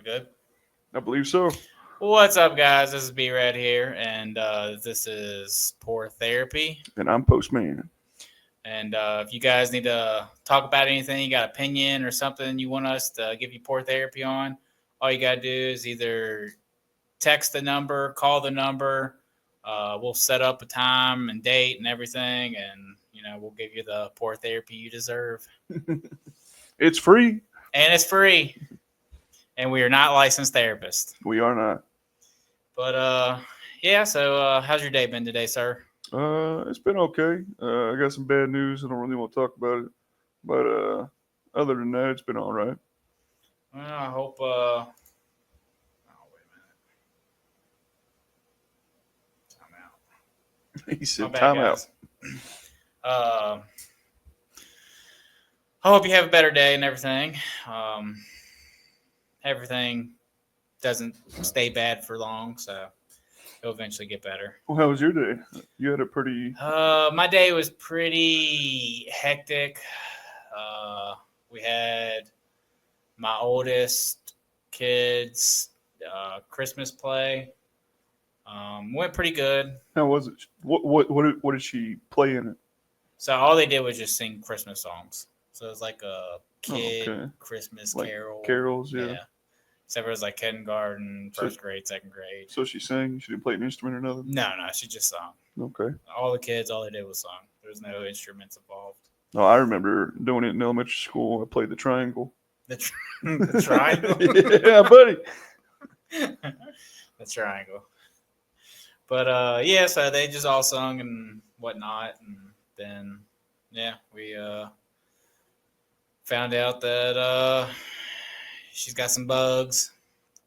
We good? I believe so. What's up, guys? This is B Red here, and this is Poor Therapy. And I'm Postman. And if you guys need to talk about anything, you got opinion or something you want us to give you Poor Therapy on, all you got to do is either text the number, call the number. We'll set up a time and date and everything, and we'll give you the Poor Therapy you deserve. It's free. And it's free. And we are not licensed therapists. We are not. But yeah. So how's your day been today, sir? It's been okay. I got some bad news. I don't really want to talk about it, but other than that, it's been all right. Well, I hope. Oh, wait a minute. Time out. He said, My bad, "Time guys. out." I hope you have a better day and everything. Everything doesn't stay bad for long, so it'll eventually get better. Well, how was your day? You had a pretty. My day was pretty hectic. We had my oldest kid's Christmas play. Went pretty good. How was it? What did she play in it? So all they did was just sing Christmas songs. So it was like a kid Christmas Like carol. carols, yeah. Except it was like kindergarten, first grade, second grade. So she sang. She didn't play an instrument or nothing. No, she just sung. Okay. All the kids, all they did was song. There was no instruments involved. No, I remember doing it in elementary school. I played the triangle. The triangle. Yeah, buddy. The triangle. But yeah, so they just all sung and whatnot, and then we found out that she's got some bugs,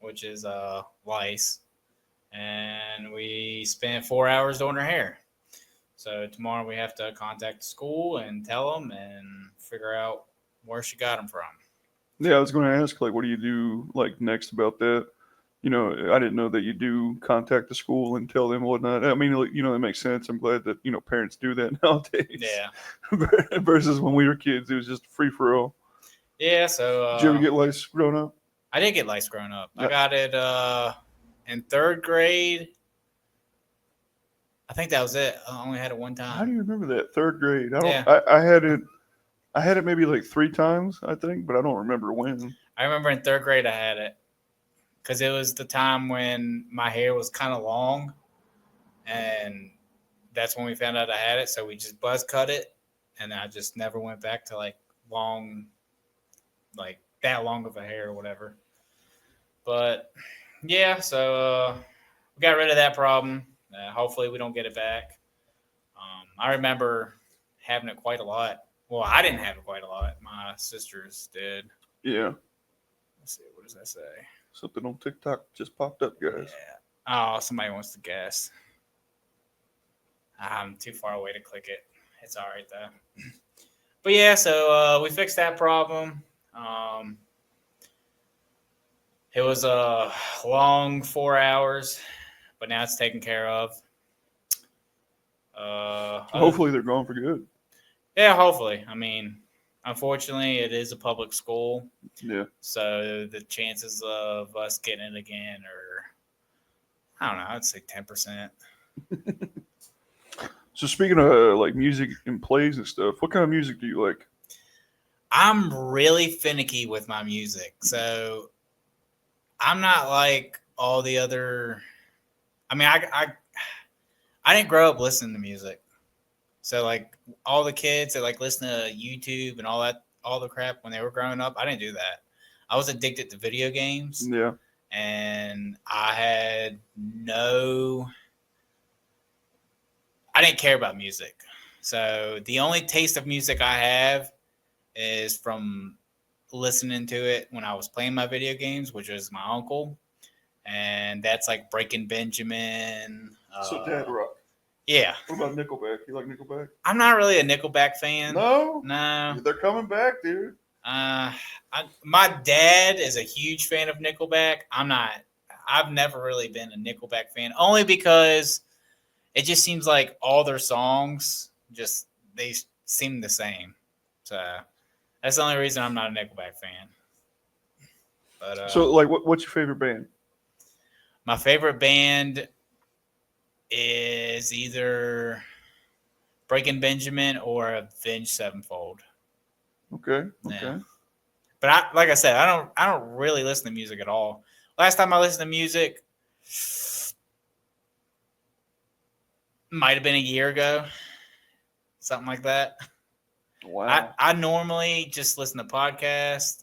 which is lice, and we spent 4 hours doing her hair. So tomorrow we have to contact the school and tell them and figure out where she got them from. Yeah, I was going to ask, like, what do you do, like, next about that? I didn't know that you do contact the school and tell them whatnot. I mean, it makes sense. I'm glad that, parents do that nowadays. Yeah. Versus when we were kids, it was just free for all. Yeah, so... did you ever get lice growing up? I did get lice growing up. I got it in third grade. I think that was it. I only had it one time. How do you remember that? Third grade. I had it maybe like 3 times, I think, but I don't remember when. I remember in third grade I had it because it was the time when my hair was kind of long, and that's when we found out I had it. So we just buzz cut it, and I just never went back to like that long of a hair or whatever. But yeah, so we got rid of that problem. Hopefully we don't get it back. I remember having it quite a lot. Well, I didn't have it quite a lot. My sisters did. Yeah. Let's see. What does that say? Something on TikTok just popped up, guys. Yeah. Oh, somebody wants to guess. I'm too far away to click it. It's all right, though. But yeah, so we fixed that problem. It was a long 4 hours, but now it's taken care of. Hopefully they're gone for good. Yeah, hopefully. I mean, unfortunately, it is a public school. Yeah. So the chances of us getting it again are, I don't know, I'd say 10%. So speaking of like music and plays and stuff, what kind of music do you like? I'm really finicky with my music. So I'm not like all the other. I mean, I didn't grow up listening to music. So like all the kids that like listen to YouTube and all the crap when they were growing up, I didn't do that. I was addicted to video games. Yeah. And I didn't care about music. So the only taste of music I have is from listening to it when I was playing my video games, which was my uncle. And that's like Breaking Benjamin. So Dad Rock. Yeah. What about Nickelback? You like Nickelback? I'm not really a Nickelback fan. No? No. They're coming back, dude. My dad is a huge fan of Nickelback. I'm not. I've never really been a Nickelback fan, only because it just seems like all their songs they seem the same. So that's the only reason I'm not a Nickelback fan. But So, like, what's your favorite band? my favorite band is either Breaking Benjamin or Avenged Sevenfold. Okay. Yeah. Okay. But like I said, I don't really listen to music at all. Last time I listened to music might have been a year ago, something like that. Wow. I normally just listen to podcasts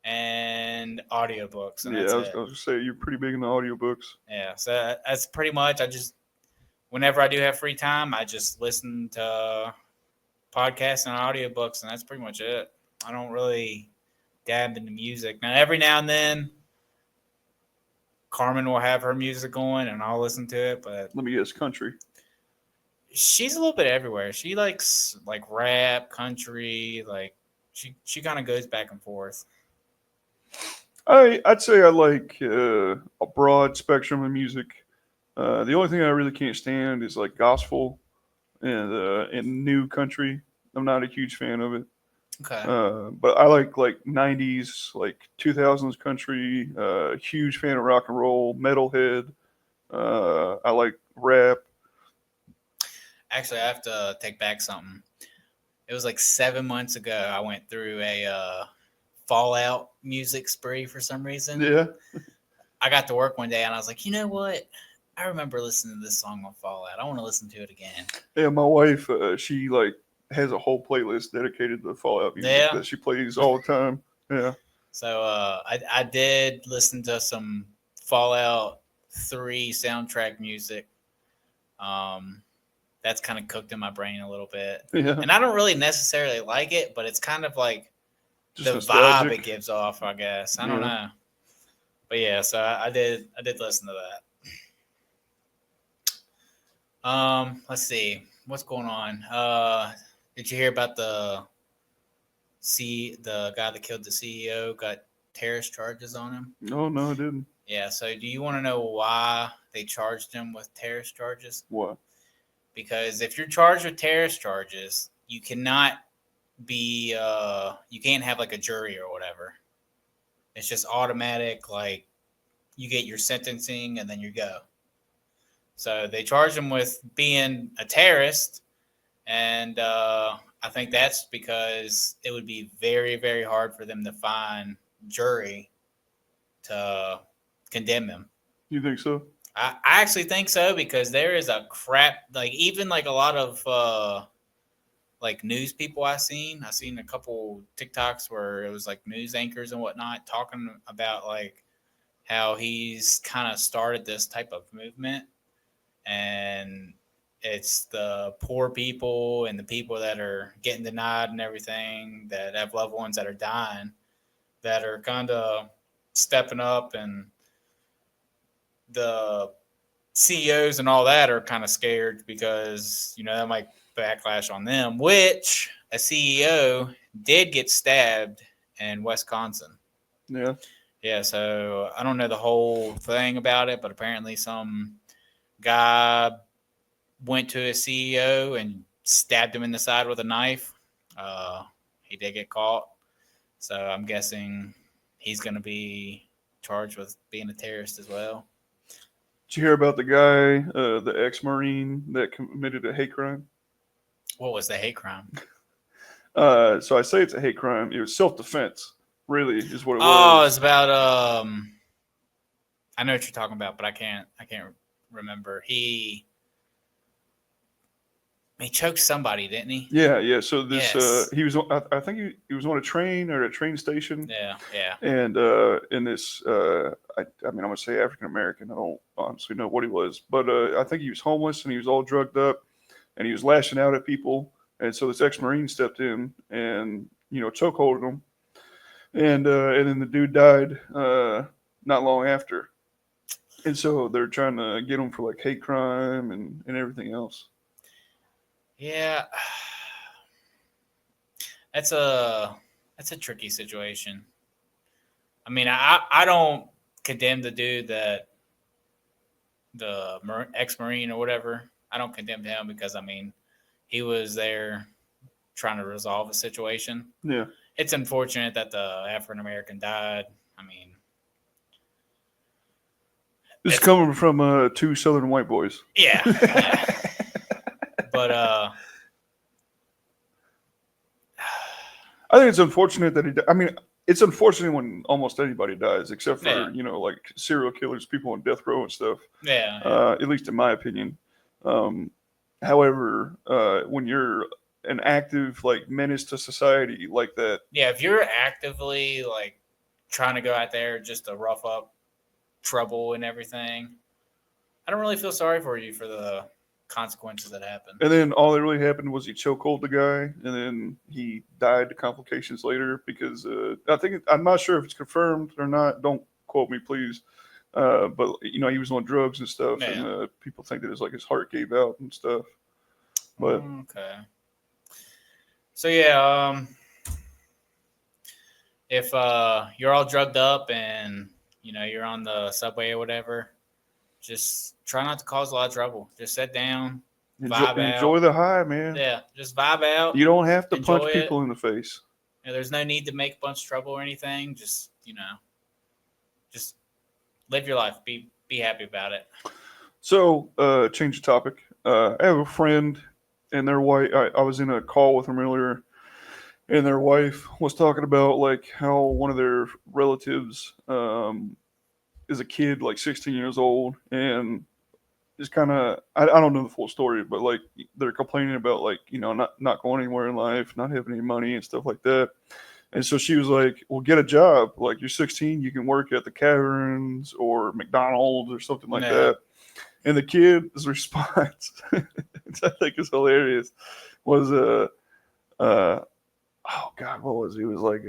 and audiobooks, and Yeah, that's I was it. gonna say you're pretty big in the audiobooks. Yeah, so that's pretty much. I just whenever I do have free time, I just listen to podcasts and audiobooks, and that's pretty much it. I don't really dab into music. Now, every now and then, Carmen will have her music going, and I'll listen to it, but Let me guess, country. she's a little bit everywhere. She likes like rap, country, like she kind of goes back and forth. I'd say I like a broad spectrum of music. The only thing I really can't stand is like gospel and new country. I'm not a huge fan of it. Okay. But I like '90s, like 2000s country. Huge fan of rock and roll, metalhead. I like rap. Actually, I have to take back something. It was like 7 months ago. I went through a Fallout music spree for some reason. Yeah, I got to work one day and I was like, you know what? I remember listening to this song on Fallout. I want to listen to it again. yeah. My wife, she like has a whole playlist dedicated to Fallout music Yeah. that she plays all the time. Yeah, So I did listen to some Fallout 3 soundtrack music. Um, that's kind of cooked in my brain a little bit. yeah. And I don't really necessarily like it, but it's kind of like Just the vibe it nostalgic. gives off, I guess. I don't Yeah. know. But yeah, so I did listen to that. Let's see. What's going on? Did you hear about the guy that killed the CEO got terrorist charges on him? No, no, I didn't. Yeah, so do you want to know why they charged him with terrorist charges? What? Because if you're charged with terrorist charges, you cannot be you can't have like a jury or whatever. It's just automatic, like you get your sentencing and then you go. So they charged him with being a terrorist, and I think that's because it would be very, very hard for them to find jury to condemn him. You think so? I actually think so because there is a crap like even like a lot of like news people I seen a couple TikToks where it was like news anchors and whatnot talking about like how he's kind of started this type of movement, and it's the poor people and the people that are getting denied and everything that have loved ones that are dying that are kind of stepping up, and the CEOs and all that are kind of scared because that might backlash on them, which a CEO did get stabbed in Wisconsin. Yeah. Yeah, so I don't know the whole thing about it, but apparently some guy went to a CEO and stabbed him in the side with a knife. He did get caught, so I'm guessing he's going to be charged with being a terrorist as well. Did you hear about the guy, the ex-marine that committed a hate crime? What was the hate crime? So I say it's a hate crime. It was self-defense. Really, is what it Oh, was. it's about I know what you're talking about, but I can't remember. He choked somebody, didn't he? Yeah, yeah. So this, Yes. he was. I think he was on a train or a train station, Yeah, yeah. and in this, I mean, I'm gonna say African American. I don't honestly know what he was, but I think he was homeless and he was all drugged up, and he was lashing out at people. And so this ex-marine stepped in and chokeholded him, and then the dude died not long after. And so they're trying to get him for like hate crime and everything else. Yeah. That's a tricky situation. I mean, I don't condemn the dude that the ex-marine or whatever. I don't condemn him because I mean, he was there trying to resolve a situation. Yeah. It's unfortunate that the African American died. I mean, This is It's- coming from two Southern white boys. yeah, yeah. But I think it's unfortunate that I mean, it's unfortunate when almost anybody dies, except for yeah, like serial killers, people on death row and stuff. yeah. At least in my opinion. Um, However, when you're an active like menace to society like that, Yeah, if you're actively like trying to go out there just to rough up trouble and everything, I don't really feel sorry for you for the consequences that happen. and then all that really happened was he chokehold the guy, and then he died to complications later because I'm not sure if it's confirmed or not. Don't quote me, please. But he was on drugs and stuff, and Yeah. people think that it's like his heart gave out and stuff. But Okay. So yeah, if you're all drugged up and you're on the subway or whatever, just try not to cause a lot of trouble. Just sit down, vibe enjoy out. the high, man. Yeah, just vibe out. You don't have to Enjoy punch it. people in the face. There's no need to make a bunch of trouble or anything. Just just live your life. Be happy about it. So, change the topic. I have a friend and their wife. I was in a call with them earlier, and their wife was talking about like how one of their relatives is a kid, like 16 years old, and just kind of I don't know the full story, but like they're complaining about like not going anywhere in life, not having any money and stuff like that. And so she was like, "Well, get a job. Like you're 16, you can work at the Caverns or McDonald's or something like Yeah. that." And the kid's response, which I think is hilarious, was oh God, what was it? He was like,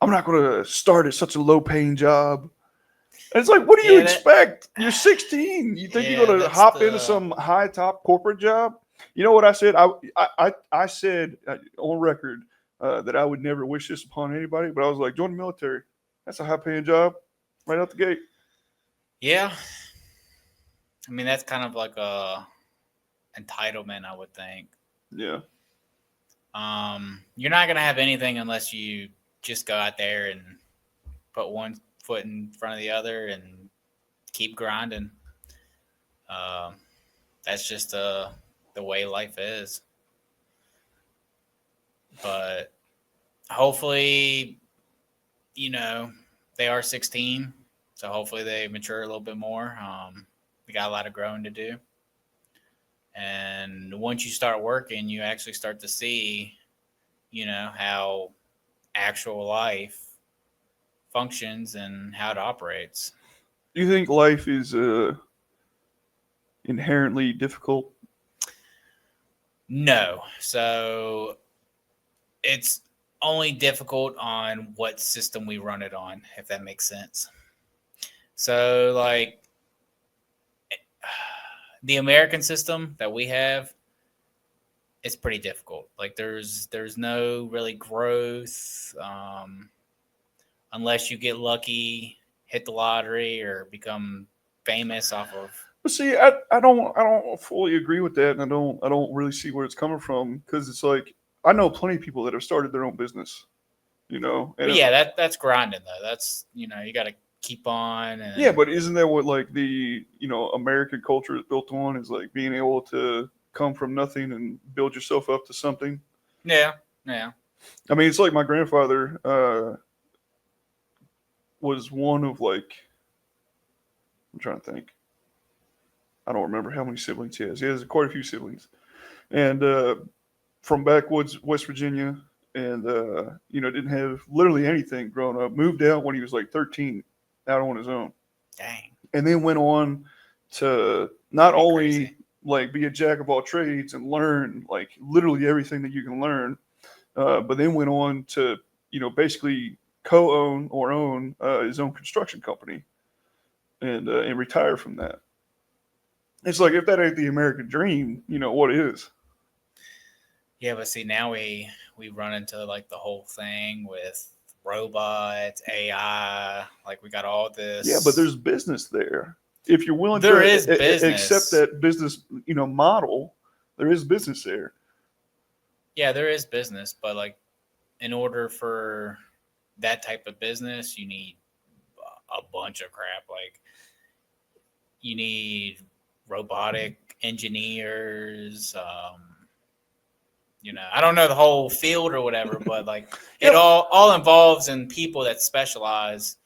"I'm not going to start at such a low paying job." And it's like, what do you expect? You're 16. You think you're going to hop into some high top corporate job? You know what I said? I said on record that I would never wish this upon anybody, but I was like, join the military. That's a high paying job right out the gate. Yeah. I mean, that's kind of like a entitlement, I would think. Yeah. You're not going to have anything unless you just go out there and put one foot in front of the other and keep grinding. That's just the way life is. But hopefully, they are 16, so hopefully they mature a little bit more. We got a lot of growing to do. And once you start working, you actually start to see, how actual life functions and how it operates. Do you think life is inherently difficult? No. So it's only difficult on what system we run it on, if that makes sense. So, like, the American system that we have, it's pretty difficult. Like, there's no really growth unless you get lucky, hit the lottery, or become famous off of. But see, I don't fully agree with that, and I don't really see where it's coming from because it's like I know plenty of people that have started their own business, And But yeah, that's grinding though. That's you got to keep on. And, yeah, but isn't that what like the American culture is built on? Is like being able to come from nothing and build yourself up to something. Yeah. I mean, it's like my grandfather was one of like I'm trying to think. I don't remember how many siblings he has. He has quite a few siblings, and from backwoods West Virginia, and didn't have literally anything growing up. Moved out when he was like 13, out on his own. Dang. And then went on to not only crazy. like be a jack of all trades and learn like literally everything that you can learn, but then went on to basically co-own or own his own construction company, and retire from that. It's like if that ain't the American dream, what is? Yeah, but see now we run into like the whole thing with robots, AI. Like we got all this. Yeah, but there's business there. If you're willing there to is accept that business, model, there is business there. Yeah, there is business, but like in order for that type of business, you need a bunch of crap. Like you need robotic engineers. I don't know the whole field or whatever, but like it Yep. all involves in people that specialize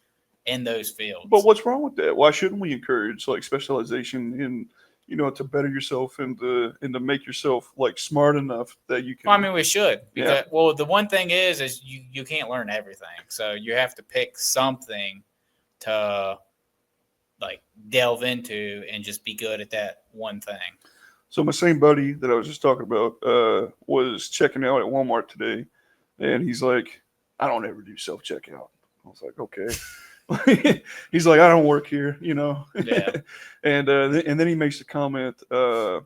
in those But fields. what's wrong with that? Why shouldn't we encourage like specialization in, to better yourself and to make yourself like smart enough that you can? Well, I mean, we should Yeah. because the one thing is you can't learn everything, so you have to pick something to like delve into and just be good at that one thing. So my same buddy that I was just talking about was checking out at Walmart today, and he's like, "I don't ever do self checkout." I was like, "Okay." He's like, "I don't work here," Yeah. and then he makes a comment. I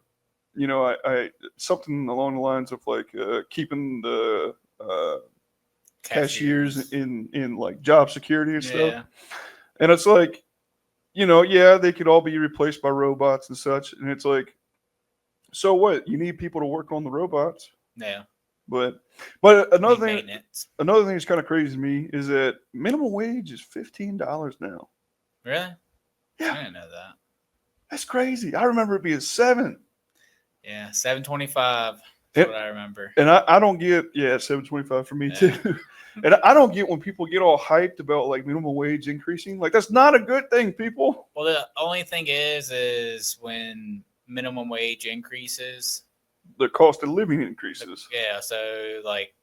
something along the lines of like keeping the cashiers in like job security and stuff. Yeah. And it's like, yeah, they could all be replaced by robots and such. And it's like, so what? You need people to work on the robots. Yeah. But Need another thing maintenance. that's kind of crazy to me is that minimum wage is $15 now. Really? Yeah. I didn't know that. That's crazy. I remember it being $7. Yeah, $7.25. That's what I remember. And I don't get $7.25 for me too. And I don't get when people get all hyped about like minimum wage increasing. Like that's not a good thing, people. Well, the only thing is when minimum wage increases, The cost of living increases. yeah. So like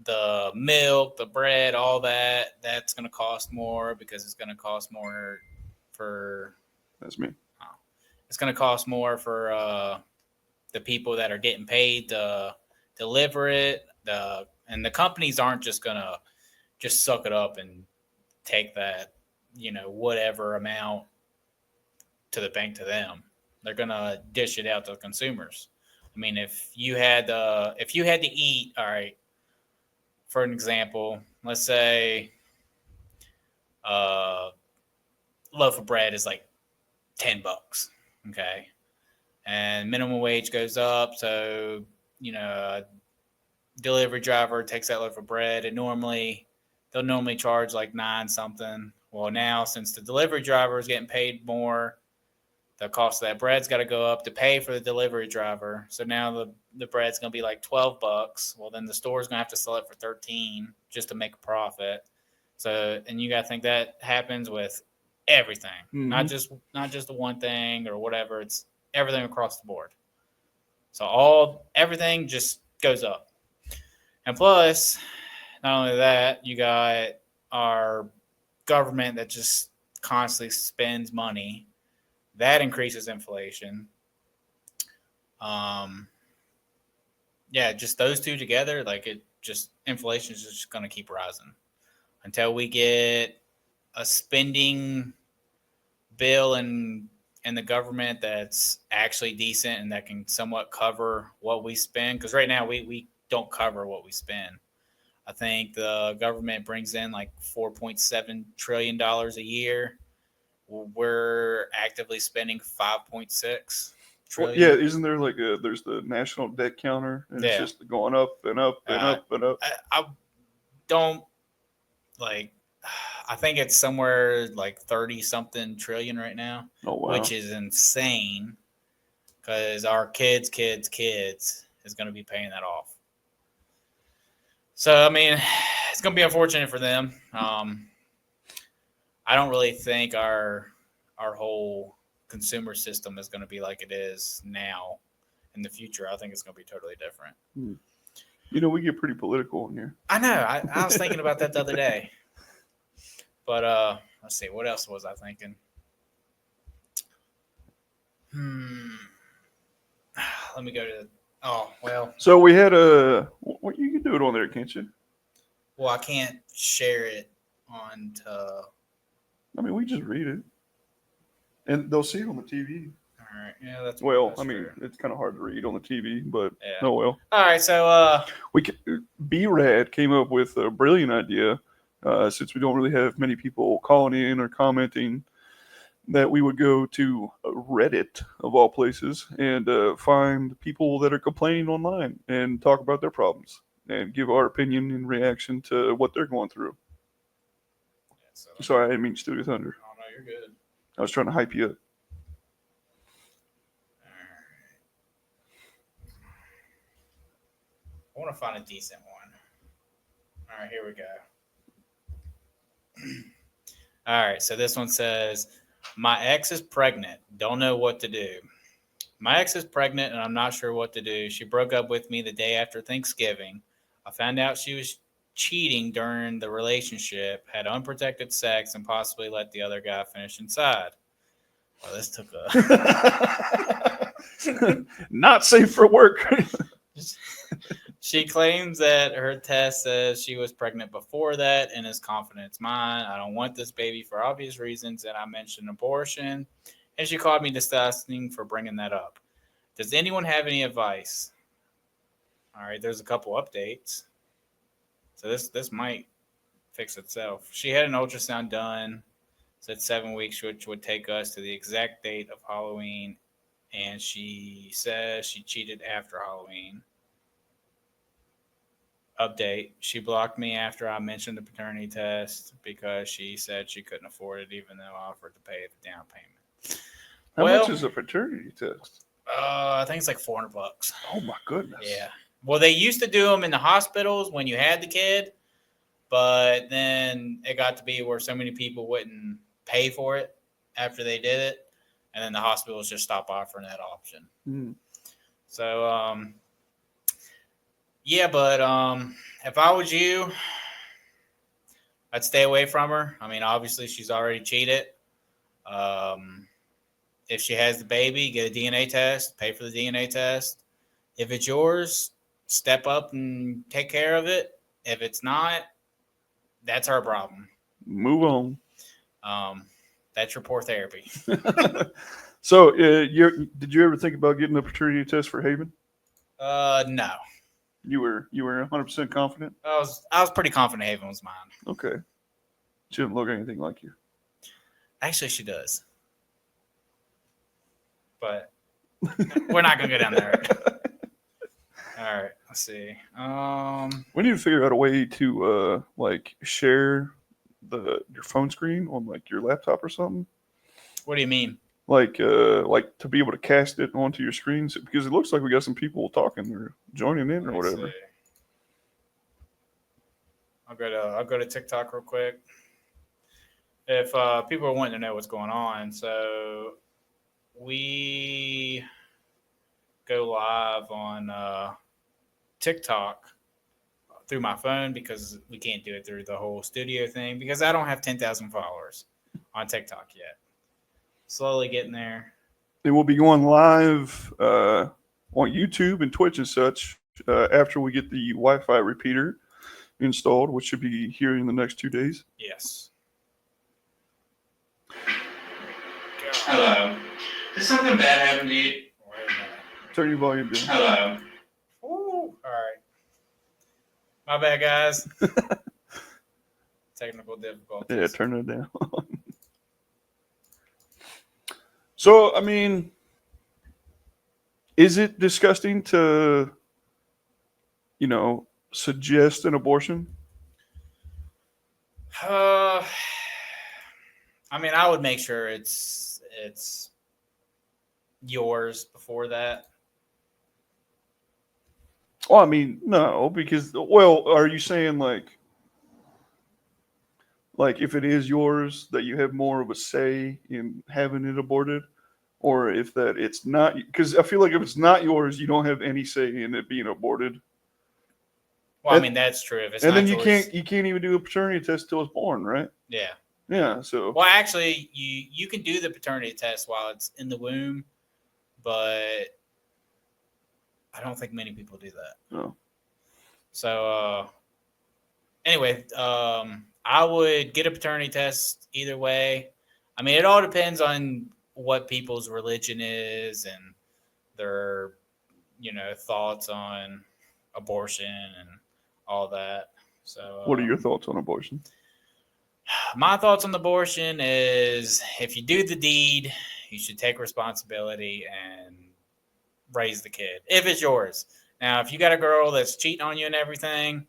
the milk, the bread, all that's going to cost more because it's going to cost more for. That's me. It's going to cost more for the people that are getting paid to deliver it. And the companies aren't just going to just suck it up and take that, whatever amount to the bank to them. They're going to dish it out to the consumers. I mean, if you had to eat, all right, for an example, let's say a loaf of bread is like $10, okay? And minimum wage goes up, so a delivery driver takes that loaf of bread, and they'll normally charge like 9 something. Well, now since the delivery driver is getting paid more, the cost of that bread's got to go up to pay for the delivery driver. So now the bread's going to be like $12. Well, then the store's going to have to sell it for 13 just to make a profit. So, and you got to think that happens with everything, not just the one thing or whatever. It's everything across the board. So everything just goes up. And plus, not only that, you got our government that just constantly spends money. That increases inflation. Just those two together, inflation is just going to keep rising until we get a spending bill in the government that's actually decent and that can somewhat cover what we spend. Because right now we don't cover what we spend. I think the government brings in like $4.7 trillion a year. We're actively spending 5.6 trillion. Well, yeah, isn't there like there's the national debt counter, and it's just going up and up and up and up. I don't like. I think it's somewhere like 30 something trillion right now, which is insane because our kids is going to be paying that off. So, I mean, it's going to be unfortunate for them. I don't really think our whole consumer system is going to be like it is now in the future. I think it's going to be totally different. We get pretty political in here. I know. I was thinking about that the other day. But let's see. What else was I thinking? Let me go to So we had what you can do it on there, can't you? Well, I can't share it on I mean, we just read it, and they'll see it on the TV. All right, yeah, that's it's kind of hard to read on the TV, but yeah. Oh well. All right, so B-Rad came up with a brilliant idea. Since we don't really have many people calling in or commenting, that we would go to Reddit of all places and find people that are complaining online and talk about their problems and give our opinion in reaction to what they're going through. Sorry, I didn't mean Studio Thunder. Oh no, you're good. I was trying to hype you up. I want to find a decent one. All right, here we go. All right, so this one says, my ex is pregnant. Don't know what to do. My ex is pregnant and I'm not sure what to do. She broke up with me the day after Thanksgiving. I found out she was cheating during the relationship, had unprotected sex, and possibly let the other guy finish inside. Well, this took a. Not safe for work. She claims that her test says she was pregnant before that and is confident it's mine. I don't want this baby for obvious reasons, and I mentioned abortion, and she called me disgusting for bringing that up. Does anyone have any advice? All right, there's a couple updates. So this might fix itself. She had an ultrasound done, said 7 weeks, which would take us to the exact date of Halloween, and she says she cheated after Halloween. Update. She blocked me after I mentioned the paternity test because she said she couldn't afford it, even though I offered to pay the down payment. How much is a paternity test? I think it's like $400. Oh my goodness. Yeah. Well, they used to do them in the hospitals when you had the kid, but then it got to be where so many people wouldn't pay for it after they did it, and then the hospitals just stopped offering that option. Mm. So, yeah, but if I was you, I'd stay away from her. I mean, obviously, she's already cheated. If she has the baby, get a DNA test, pay for the DNA test. If it's yours, step up and take care of it. If it's not, that's her problem. Move on. That's your poor therapy. So, did you ever think about getting a paternity test for Haven? No. You were 100% confident? I was pretty confident Haven was mine. Okay. She didn't look anything like you. Actually, she does. But we're not going to go down there. All right. Let's see. We need to figure out a way to share your phone screen on like your laptop or something. What do you mean? Like to be able to cast it onto your screens, because it looks like we got some people talking or joining in or whatever. See. I'll go to TikTok real quick. If people are wanting to know what's going on, so we go live on TikTok through my phone because we can't do it through the whole studio thing because I don't have 10,000 followers on TikTok yet. Slowly getting there. It will be going live on YouTube and Twitch and such after we get the Wi-Fi repeater installed, which should be here in the next 2 days. Yes. Hello. Did something bad happen to you? Wait a minute. Turn your volume down. Hello. Ooh, all right. My bad, guys. Technical difficulties. Yeah, turn it down. So, I mean, is it disgusting to, suggest an abortion? I mean, I would make sure it's yours before that. Well, I mean, no, because, are you saying like if it is yours that you have more of a say in having it aborted, or if that it's not? Because I feel like if it's not yours, you don't have any say in it being aborted. Well, I mean, that's true. If it's and not then yours, you can't even do a paternity test till it's born, right? Yeah. Yeah. So. Well, actually, you can do the paternity test while it's in the womb, but I don't think many people do that. No. So, anyway, I would get a paternity test either way. I mean, it all depends on what people's religion is and their, thoughts on abortion and all that. So, what are your thoughts on abortion? My thoughts on abortion is if you do the deed, you should take responsibility and raise the kid if it's yours. Now, if you got a girl that's cheating on you and everything,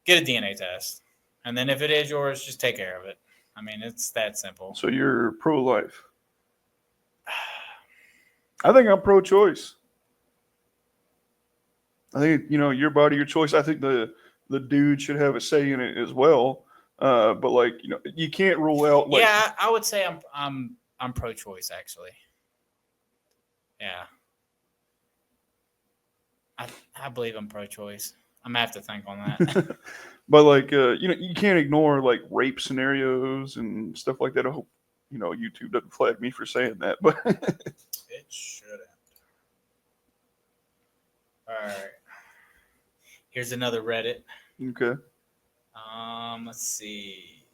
get a DNA test. And then if it is yours, just take care of it. I mean, it's that simple. So you're pro-life. I think I'm pro-choice. I think, your body, your choice. I think the dude should have a say in it as well. But like, you can't rule out like, Yeah, I would say I'm pro-choice actually. Yeah, I believe I'm pro-choice. I'm gonna have to think on that. but like, you can't ignore like rape scenarios and stuff like that. I hope, YouTube doesn't flag me for saying that, but It shouldn't. All right. Here's another Reddit. okay. Let's see.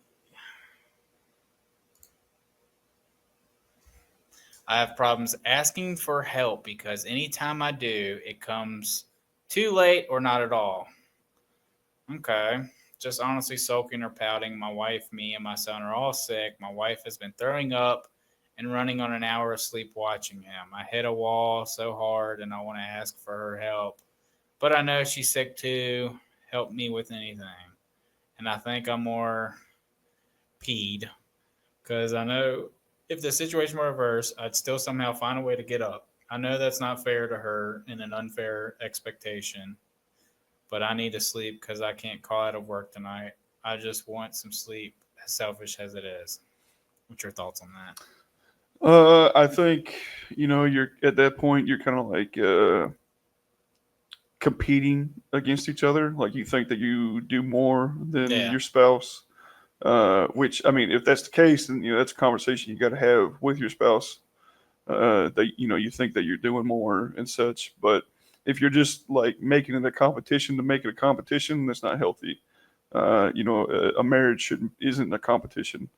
I have problems asking for help because anytime I do, it comes too late or not at all. Okay. Just honestly sulking or pouting. My wife, me, and my son are all sick. My wife has been throwing up and running on an hour of sleep watching him. I hit a wall so hard and I want to ask for her help. But I know she's sick too. Help me with anything. And I think I'm more peed because I know if the situation were reversed, I'd still somehow find a way to get up. I know that's not fair to her and an unfair expectation, but I need to sleep because I can't call out of work tonight. I just want some sleep, as selfish as it is. What's your thoughts on that? I think, you're at that point, you're kind of like competing against each other. Like you think that you do more than Yeah. your spouse. Which, I mean, if that's the case, then that's a conversation you got to have with your spouse. That you think that you're doing more and such, but if you're just like making it a competition to make it a competition, that's not healthy. A marriage isn't a competition.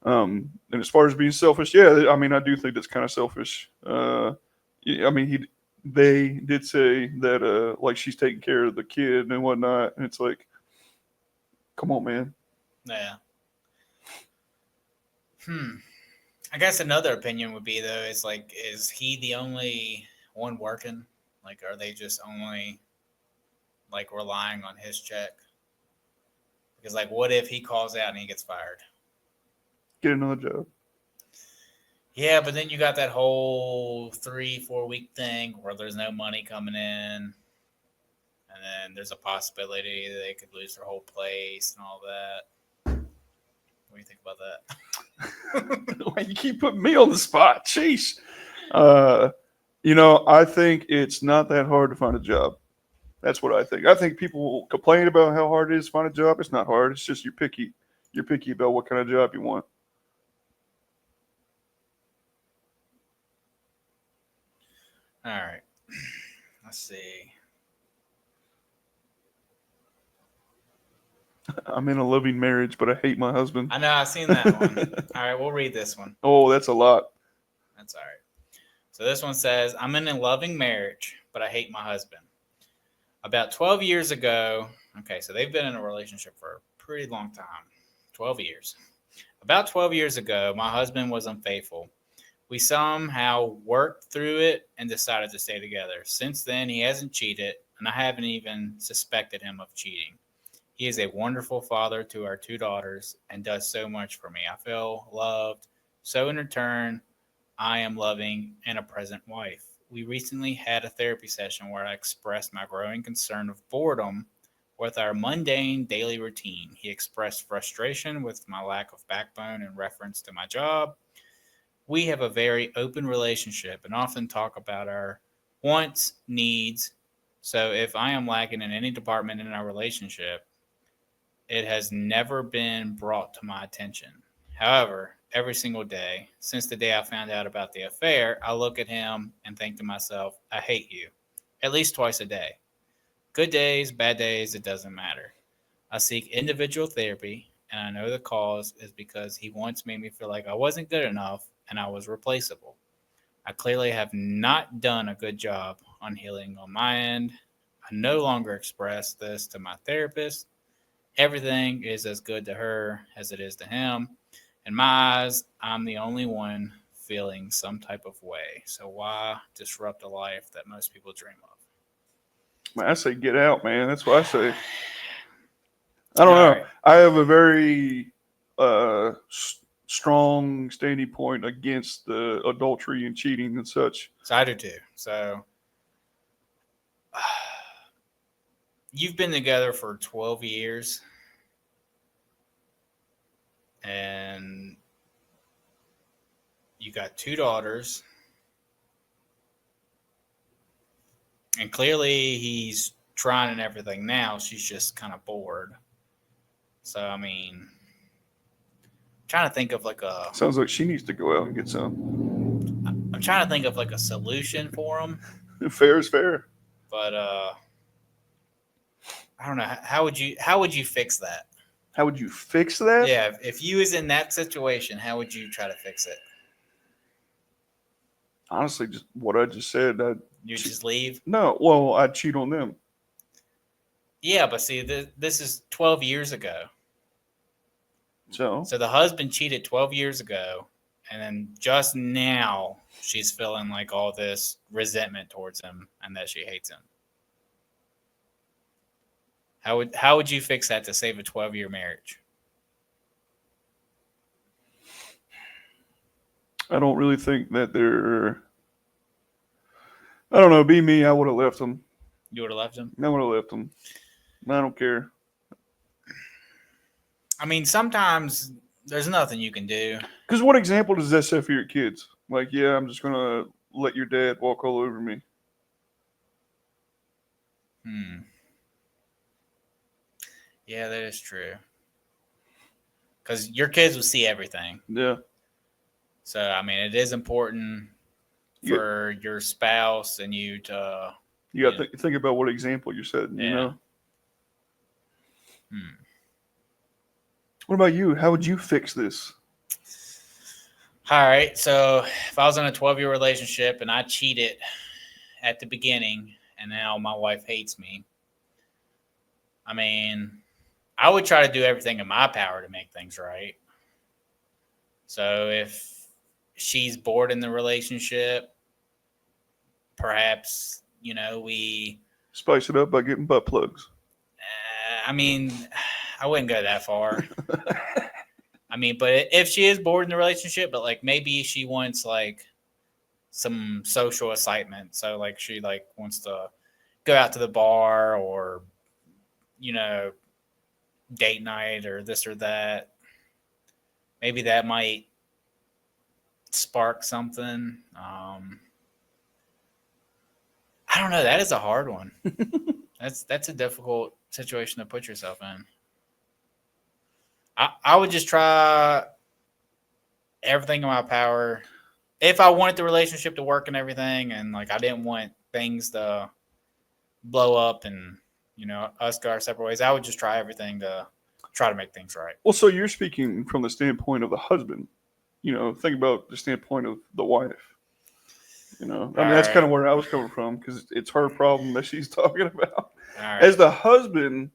And as far as being selfish, yeah, I mean, I do think that's kind of selfish. Yeah, I mean, they did say that like she's taking care of the kid and whatnot, and it's like, come on, man. Yeah. I guess another opinion would be though is like, is he the only one working? Like, are they just only like relying on his check? Because like, what if he calls out and he gets fired? Get another job. Yeah, but then you got that whole 3-4 week thing where there's no money coming in, and then there's a possibility that they could lose their whole place and all that. What do you think about that? Why you keep putting me on the spot? Jeez. I think it's not that hard to find a job. That's what I think. I think people complain about how hard it is to find a job. It's not hard. It's just you're picky. You're picky about what kind of job you want. All right. Let's see. I'm in a loving marriage, but I hate my husband. I know, I've seen that one. All right, we'll read this one. Oh, that's a lot. That's all right. So this one says, I'm in a loving marriage, but I hate my husband. About 12 years ago, okay, so they've been in a relationship for a pretty long time, 12 years. About 12 years ago, my husband was unfaithful. We somehow worked through it and decided to stay together. Since then, he hasn't cheated, and I haven't even suspected him of cheating. He is a wonderful father to our 2 daughters and does so much for me. I feel loved. So in return, I am loving and a present wife. We recently had a therapy session where I expressed my growing concern of boredom with our mundane daily routine. He expressed frustration with my lack of backbone in reference to my job. We have a very open relationship and often talk about our wants, needs. So if I am lacking in any department in our relationship, it has never been brought to my attention. However, every single day, since the day I found out about the affair, I look at him and think to myself, I hate you. At least twice a day. Good days, bad days, it doesn't matter. I seek individual therapy, and I know the cause is because he once made me feel like I wasn't good enough and I was replaceable. I clearly have not done a good job on healing on my end. I no longer express this to my therapist. Everything is as good to her as it is to him. In my eyes, I'm the only one feeling some type of way. So why disrupt a life that most people dream of? Man, I say get out, man. That's what I say. I don't know. Right. I have a very strong standing point against the adultery and cheating and such. So I do too. So you've been together for 12 years and you got 2 daughters, and clearly he's trying and everything now. She's just kind of bored. So, I mean, I'm trying to think of like a. Sounds like she needs to go out and get some. I'm trying to think of like a solution for him, Fair is fair. but I don't know. How would you fix that? How would you fix that? Yeah, if you was in that situation, how would you try to fix it? Honestly, just what I just said. You would just leave? No, well, I'd cheat on them. Yeah, but see, this is 12 years ago. So So the husband cheated 12 years ago, and then just now she's feeling like all this resentment towards him and that she hates him. How would you fix that to save a 12-year marriage? I don't really think that they're. I don't know. Be me, I would have left them. You would have left him? I would have left them. I don't care. I mean, sometimes there's nothing you can do. Because what example does that set for your kids? Like, yeah, I'm just gonna let your dad walk all over me. Yeah, that is true. Because your kids will see everything. Yeah. So, I mean, it is important for your spouse and you to... You got to think about what example you're setting, you know? What about you? How would you fix this? All right. So if I was in a 12-year relationship and I cheated at the beginning and now my wife hates me, I mean, I would try to do everything in my power to make things right. So if she's bored in the relationship, perhaps, we spice it up by getting butt plugs. I mean, I wouldn't go that far. I mean, but if she is bored in the relationship, but like maybe she wants like some social excitement. So like she like wants to go out to the bar or, date night or this or that. Maybe that might spark something. I don't know. That is a hard one. That's a difficult situation to put yourself in. I would just try everything in my power. If I wanted the relationship to work and everything, and like I didn't want things to blow up and us go our separate ways, I would just try everything to try to make things right. Well, so you're speaking from the standpoint of the husband. Think about the standpoint of the wife. I mean, that's kind of where I was coming from because it's her problem that she's talking about. Right. As the husband,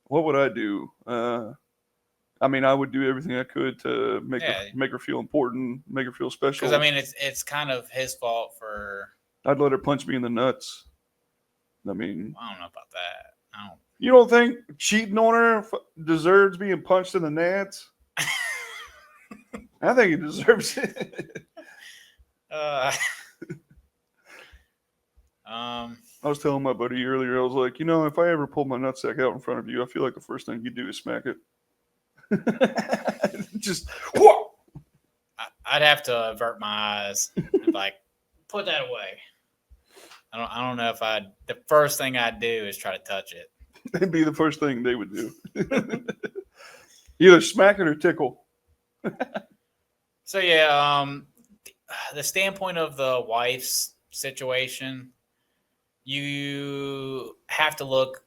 what would I do? I mean, I would do everything I could to make her feel important, make her feel special. Because I mean, it's kind of his fault for. I'd let her punch me in the nuts. I mean, I don't know about that. You don't think cheating on her deserves being punched in the nuts? I think he deserves it. I was telling my buddy earlier, I was like, if I ever pull my nutsack out in front of you, I feel like the first thing you do is smack it. Just whoa! I'd have to avert my eyes and like put that away. I don't know if the first thing I'd do is try to touch it. It'd be the first thing they would do. Either smack it or tickle. So yeah, the standpoint of the wife's situation, you have to look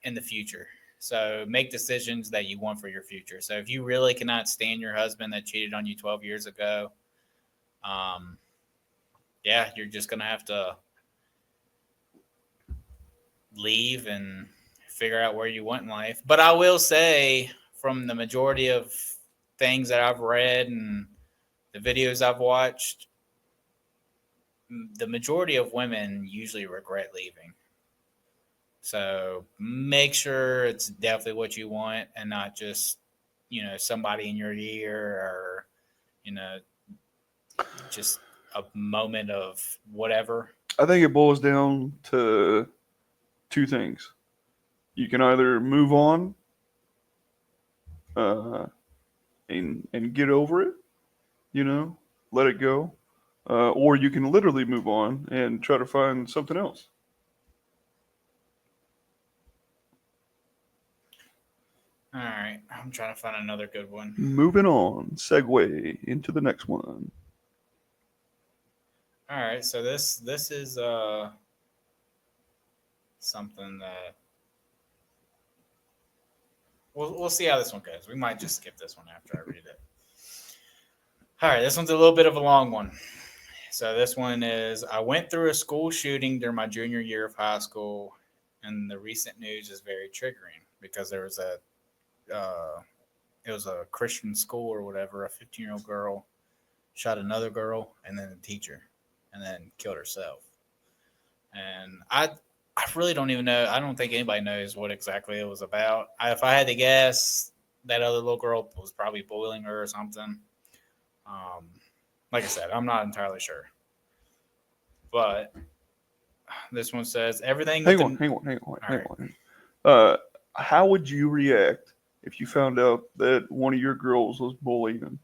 in the future. So make decisions that you want for your future. So if you really cannot stand your husband that cheated on you 12 years ago, you're just going to have to leave and figure out where you want in life. But I will say from the majority of things that I've read and the videos I've watched, the majority of women usually regret leaving. So make sure it's definitely what you want and not just, somebody in your ear or, just a moment of whatever. I think it boils down to two things. You can either move on and get over it, let it go, or you can literally move on and try to find something else. All right, I'm trying to find another good one. Moving on, segue into the next one. All right, so this is something that we'll see how this one goes. We might just skip this one after I read it. All right, this one's a little bit of a long one. So this one is: I went through a school shooting during my junior year of high school, and the recent news is very triggering because there was it was a Christian school or whatever. A 15-year-old girl shot another girl and then a teacher, and then killed herself. And I really don't even know. I don't think anybody knows what exactly it was about. If I had to guess, that other little girl was probably bullying her or something. Like I said, I'm not entirely sure. But this one says everything. Hang on. How would you react if you found out that one of your girls was bullying?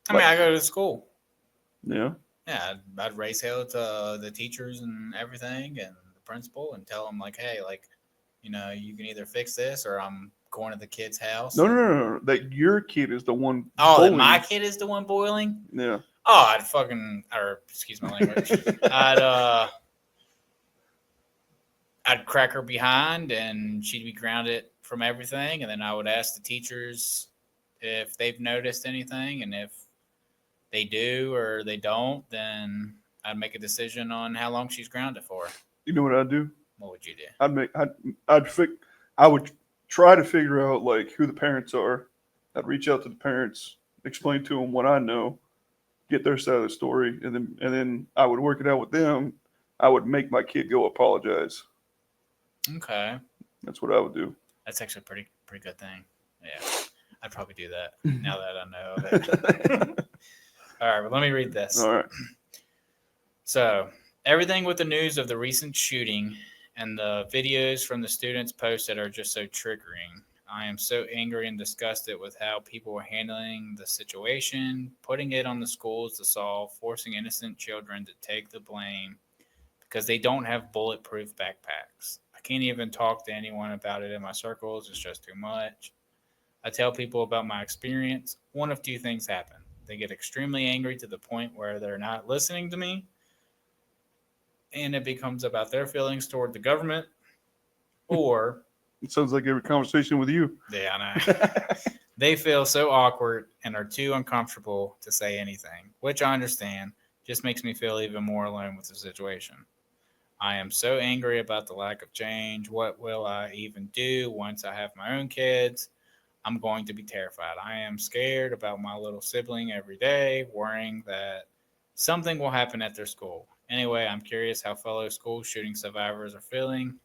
I mean, I go to school. Yeah. Yeah, I'd raise hell to the teachers and everything and the principal and tell them, like, hey, like, you can either fix this or I'm going to the kid's house. No. That your kid is the one. Oh, bullying. that my kid is the one boiling? Yeah. Oh, excuse my language. I'd crack her behind and she'd be grounded from everything. And then I would ask the teachers if they've noticed anything. And if they do or they don't, then I'd make a decision on how long she's grounded for. You know what I'd do? What would you do? I would try to figure out like who the parents are. I'd reach out to the parents, explain to them what I know, get their side of the story, and then I would work it out with them. I would make my kid go apologize. Okay. That's what I would do. That's actually a pretty good thing. Yeah. I'd probably do that now that I know of it. All right, well, let me read this. All right. So, everything with the news of the recent shooting and the videos from the students posted are just so triggering. I am so angry and disgusted with how people are handling the situation, putting it on the schools to solve, forcing innocent children to take the blame because they don't have bulletproof backpacks. I can't even talk to anyone about it in my circles. It's just too much. I tell people about my experience. One of two things happen. They get extremely angry to the point where they're not listening to me, and it becomes about their feelings toward the government, or it sounds like every conversation with you. Yeah, I know. They feel so awkward and are too uncomfortable to say anything, which I understand. Just makes me feel even more alone with the situation. I am so angry about the lack of change. What will I even do once I have my own kids? I'm going to be terrified. I am scared about my little sibling every day, worrying that something will happen at their school. Anyway, I'm curious how fellow school shooting survivors are feeling.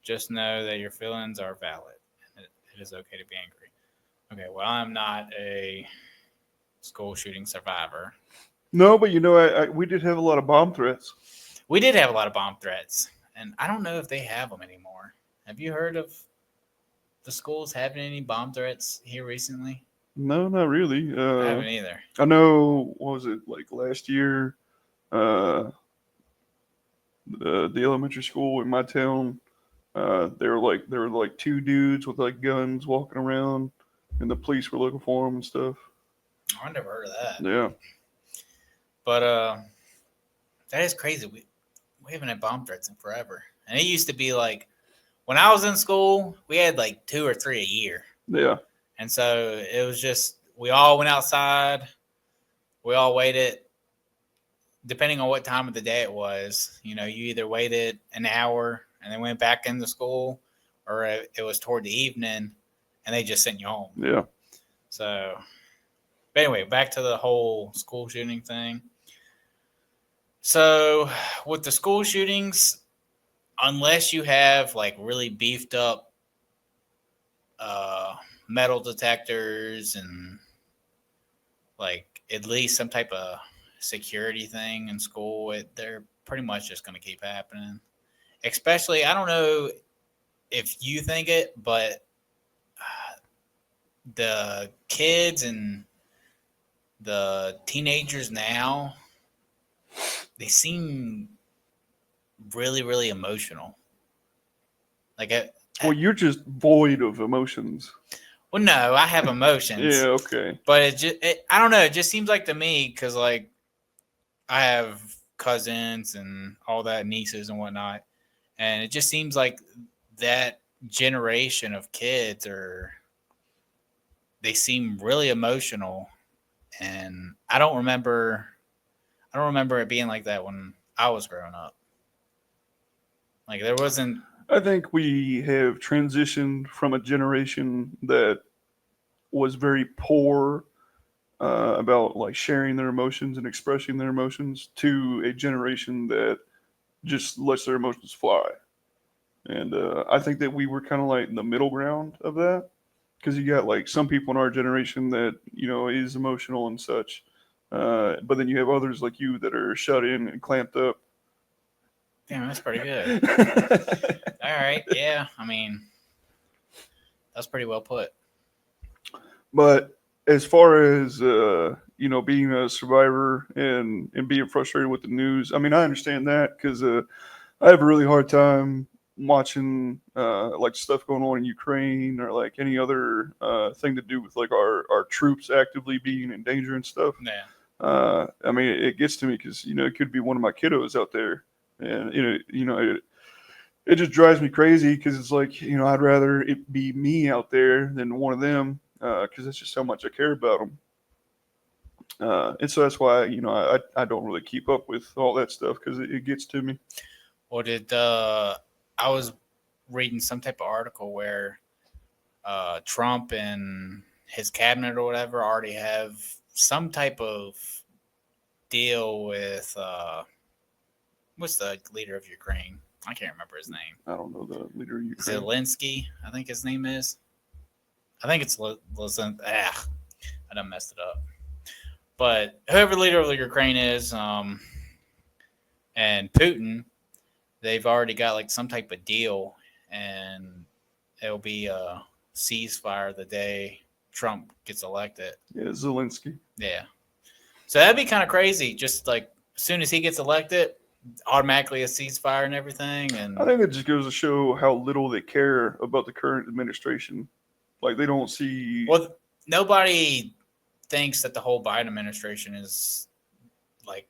Just know that your feelings are valid. And it is okay to be angry. Okay, well, I'm not a school shooting survivor. No, but we did have a lot of bomb threats. We did have a lot of bomb threats, and I don't know if they have them anymore. Have you heard of the schools having any bomb threats here recently? No, not really. I haven't either. I know, what was it, like last year, the elementary school in my town, there were like two dudes with like guns walking around, and the police were looking for them and stuff. I never heard of that. Yeah. But that is crazy. We haven't had bomb threats in forever. And it used to be like, when I was in school, we had like 2 or 3 a year. Yeah. And so it was just, we all went outside. We all waited, depending on what time of the day it was. You either waited an hour and then went back into school, or it was toward the evening and they just sent you home. Yeah. So, but anyway, back to the whole school shooting thing. So, with the school shootings, unless you have like really beefed up metal detectors and like at least some type of security thing in school, they're pretty much just going to keep happening. Especially, I don't know if you think it, but the kids and the teenagers now, they seem really, really emotional. Like, Well, you're just void of emotions. well, no, I have emotions. Yeah, okay. But I don't know. It just seems like to me, because like I have cousins and all that, nieces and whatnot, and it just seems like that generation of kids they seem really emotional, and I don't remember it being like that when I was growing up. Like there wasn't. I think we have transitioned from a generation that was very poor about like sharing their emotions and expressing their emotions to a generation that just lets their emotions fly. And I think that we were kind of like in the middle ground of that, because you got like some people in our generation that is emotional and such, but then you have others like you that are shut in and clamped up. Damn, that's pretty good. All right, yeah. I mean, that's pretty well put. But as far as being a survivor and being frustrated with the news, I mean, I understand that because I have a really hard time watching like stuff going on in Ukraine or like any other thing to do with like our troops actively being in danger and stuff. Yeah. I mean, it gets to me because it could be one of my kiddos out there, and it just drives me crazy because it's like I'd rather it be me out there than one of them because that's just how much I care about them. And so that's why I don't really keep up with all that stuff because it gets to me. Or did I was reading some type of article where Trump and his cabinet or whatever already have some type of deal with what's the leader of Ukraine? I can't remember his name. I don't know the leader of Ukraine. Zelensky, I think his name is. I think it's Zelensky. I done messed it up. But whoever the leader of the Ukraine is, and Putin, they've already got like some type of deal, and it'll be a ceasefire the day Trump gets elected. Yeah, Zelensky. Yeah. So that'd be kind of crazy. Just like as soon as he gets elected, automatically a ceasefire and everything. And I think that just goes to show how little they care about the current administration. Like they don't see. Well, nobody thinks that the whole Biden administration is like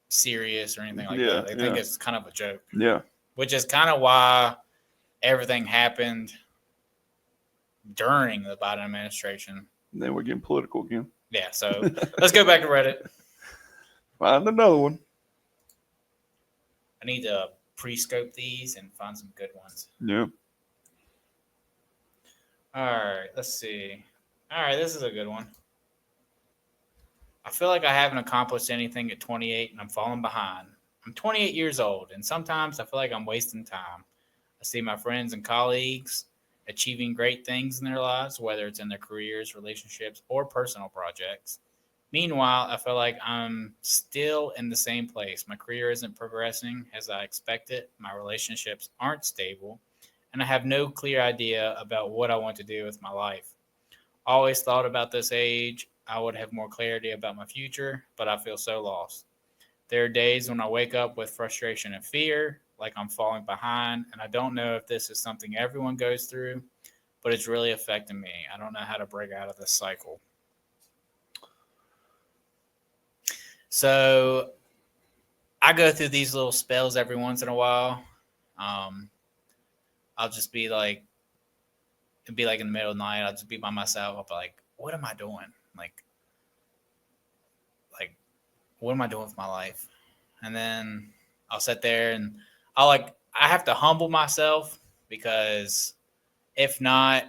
serious or anything like that. They think it's kind of a joke. Yeah. Which is kind of why everything happened during the Biden administration. And then we're getting political again. Yeah, so let's go back to Reddit. Find another one. I need to pre-scope these and find some good ones. Yeah. All right, let's see. All right, this is a good one. I feel like I haven't accomplished anything at 28 and I'm falling behind. I'm 28 years old, and sometimes I feel like I'm wasting time. I see my friends and colleagues achieving great things in their lives, whether it's in their careers, relationships, or personal projects. Meanwhile, I feel like I'm still in the same place. My career isn't progressing as I expected. My relationships aren't stable, and I have no clear idea about what I want to do with my life. Always thought about this age I would have more clarity about my future, but I feel so lost. There are days when I wake up with frustration and fear, like I'm falling behind, and I don't know if this is something everyone goes through, but it's really affecting me. I don't know how to break out of this cycle. So I go through these little spells every once in a while. I'll just be like, it'd be like in the middle of the night. I'll just be by myself. I'll be like, what am I doing? Like, what am I doing with my life? And then I'll sit there and I have to humble myself, because if not,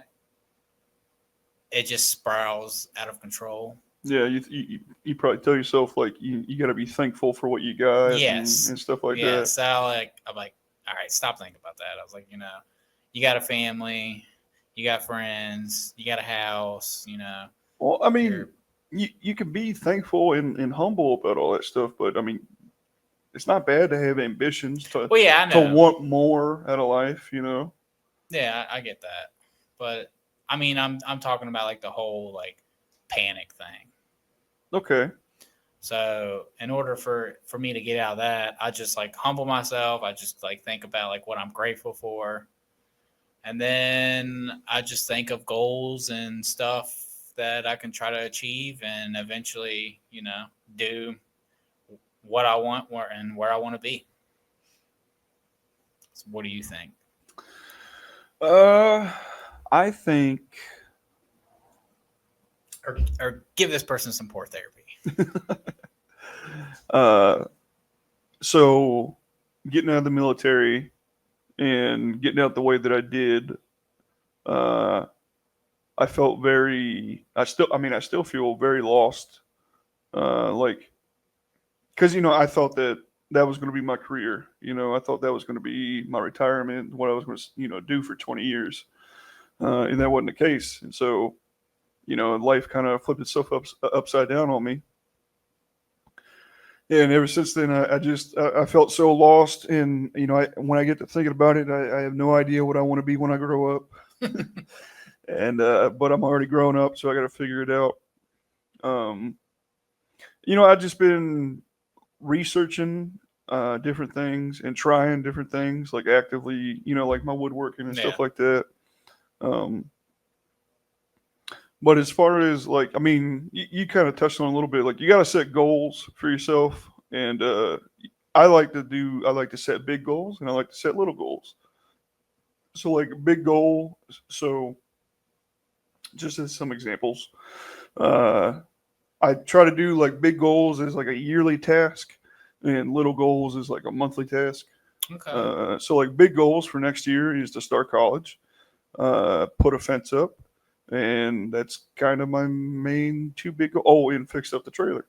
it just spirals out of control. Yeah, you probably tell yourself like you got to be thankful for what you got. Yes. and stuff like that. Yeah, so I'm like, all right, stop thinking about that. I was like, you got a family, you got friends, you got a house, Well, I mean, you can be thankful and humble about all that stuff, but I mean, it's not bad to have ambitions to I know. to want more out of life, Yeah, I get that. But I mean, I'm talking about like the whole like panic thing. Okay. So in order for me to get out of that, I just like humble myself. I just like think about like what I'm grateful for. And then I just think of goals and stuff that I can try to achieve and eventually, do what I want and where I want to be. So what do you think? I think Or give this person some poor therapy. uh, so getting out of the military and getting out the way that I did, uh, I felt I still feel very lost. Like, because, I thought that was going to be my career. I thought that was going to be my retirement, what I was going to, do for 20 years. And that wasn't the case. And so, life kind of flipped itself upside down on me. And ever since then, I felt so lost. And, when I get to thinking about it, I have no idea what I want to be when I grow up. And, but I'm already grown up, so I got to figure it out. I've just been researching different things and trying different things, like actively, like my woodworking and stuff like that. But as far as like, I mean, you kind of touched on a little bit, like you got to set goals for yourself. And I like to set big goals and I like to set little goals. So like a big goal. So just as some examples, I try to do like big goals as like a yearly task and little goals is like a monthly task. Okay. So like big goals for next year is to start college, put a fence up, and that's kind of my main two big goals. Oh, and fix up the trailer.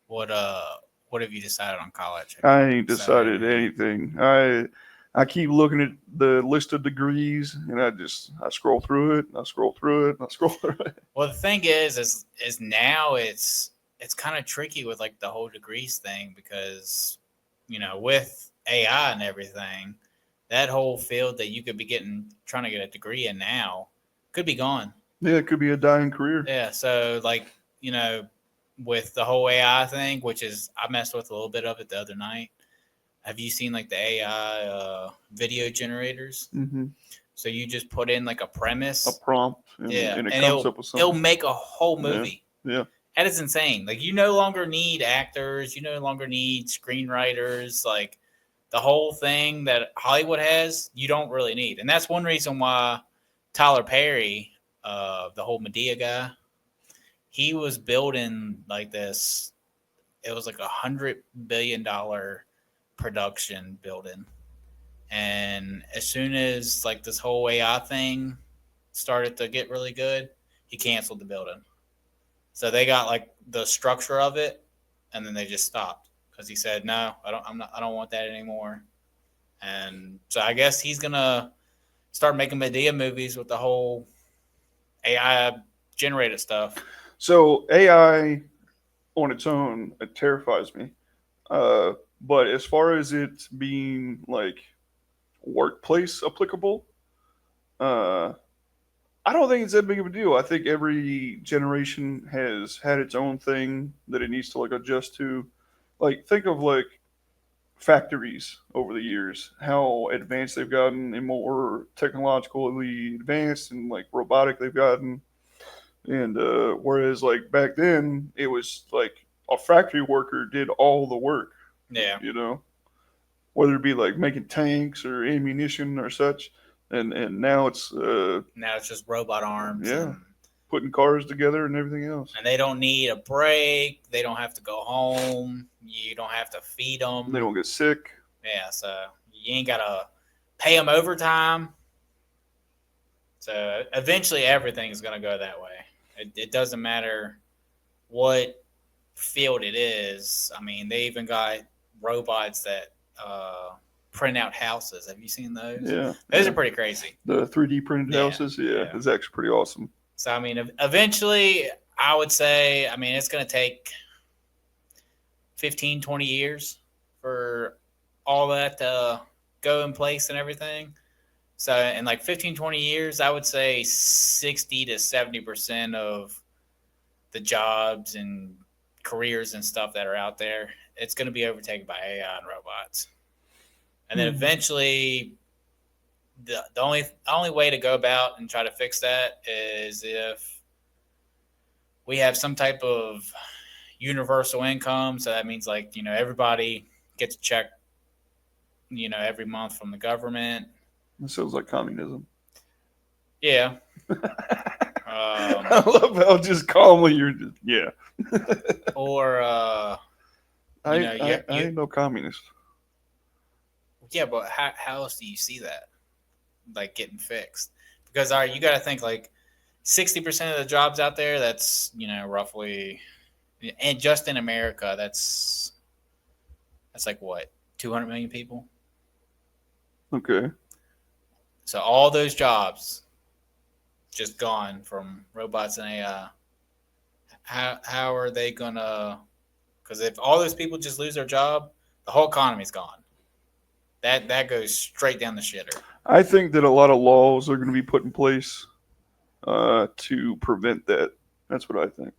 What have you decided on college? I ain't decided anything. I keep looking at the list of degrees and I scroll through it, and I scroll through it, and I scroll through it. Well, the thing is now it's kind of tricky with like the whole degrees thing because with AI and everything, that whole field that you could be trying to get a degree in now could be gone. Yeah, it could be a dying career. Yeah, so like with the whole AI thing, which is I messed with a little bit of it the other night. Have you seen like the AI video generators? Mm-hmm. So you just put in like a premise, a prompt, and it comes up with something. It'll make a whole movie. Yeah. That is insane. Like you no longer need actors, you no longer need screenwriters. Like the whole thing that Hollywood has, you don't really need, and that's one reason why Tyler Perry, the whole Medea guy, he was building like this. It was like $100 billion production building. And as soon as like this whole AI thing started to get really good, he canceled the building. So they got like the structure of it, and then they just stopped because he said, "No, I don't want that anymore." And so I guess he's gonna start making Medea movies with the whole AI generated stuff. So AI on its own, it terrifies me. But as far as it being like workplace applicable, I don't think it's that big of a deal. I think every generation has had its own thing that it needs to like adjust to. Like think of like factories over the years, how advanced they've gotten and more technologically advanced and like robotic they've gotten. And whereas like back then it was like a factory worker did all the work. Yeah. Whether it be like making tanks or ammunition or such. And now it's just robot arms. Yeah. Putting cars together and everything else. And they don't need a break. They don't have to go home. You don't have to feed them. They don't get sick. Yeah, so you ain't got to pay them overtime. So eventually everything is going to go that way. It doesn't matter what field it is. I mean, they even got robots that print out houses. Have you seen those? Yeah. Those are pretty crazy. The 3D printed houses? Yeah, it's actually pretty awesome. So, I mean, eventually, I would say, I mean, it's going to take 15, 20 years for all that to go in place and everything. So in like 15, 20 years, I would say 60 to 70% of the jobs and careers and stuff that are out there, it's going to be overtaken by AI and robots. And then eventually, the only way to go about and try to fix that is if we have some type of universal income. So that means like, everybody gets a check, every month from the government. It sounds like communism. Yeah. I love how just calmly you're just, yeah. Or, I ain't no communist. yeah, but how else do you see that? Like getting fixed? Because, all right, you got to think like 60% of the jobs out there, that's, roughly, and just in America, that's like what, 200 million people? Okay. So all those jobs just gone from robots and AI. How are they gonna? Because if all those people just lose their job, the whole economy's gone. That goes straight down the shitter. I think that a lot of laws are going to be put in place to prevent that. That's what I think.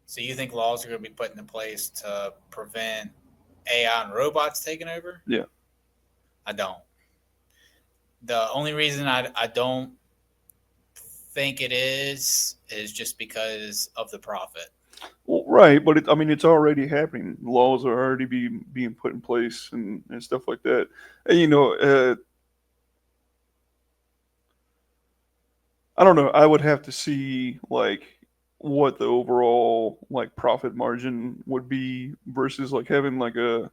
So you think laws are going to be put into place to prevent AI and robots taking over? Yeah. I don't. The only reason I don't think it is just because of the profit. Well, right, but it's already happening. Laws are already being put in place and stuff like that. And, I don't know. I would have to see like what the overall like profit margin would be versus like having like a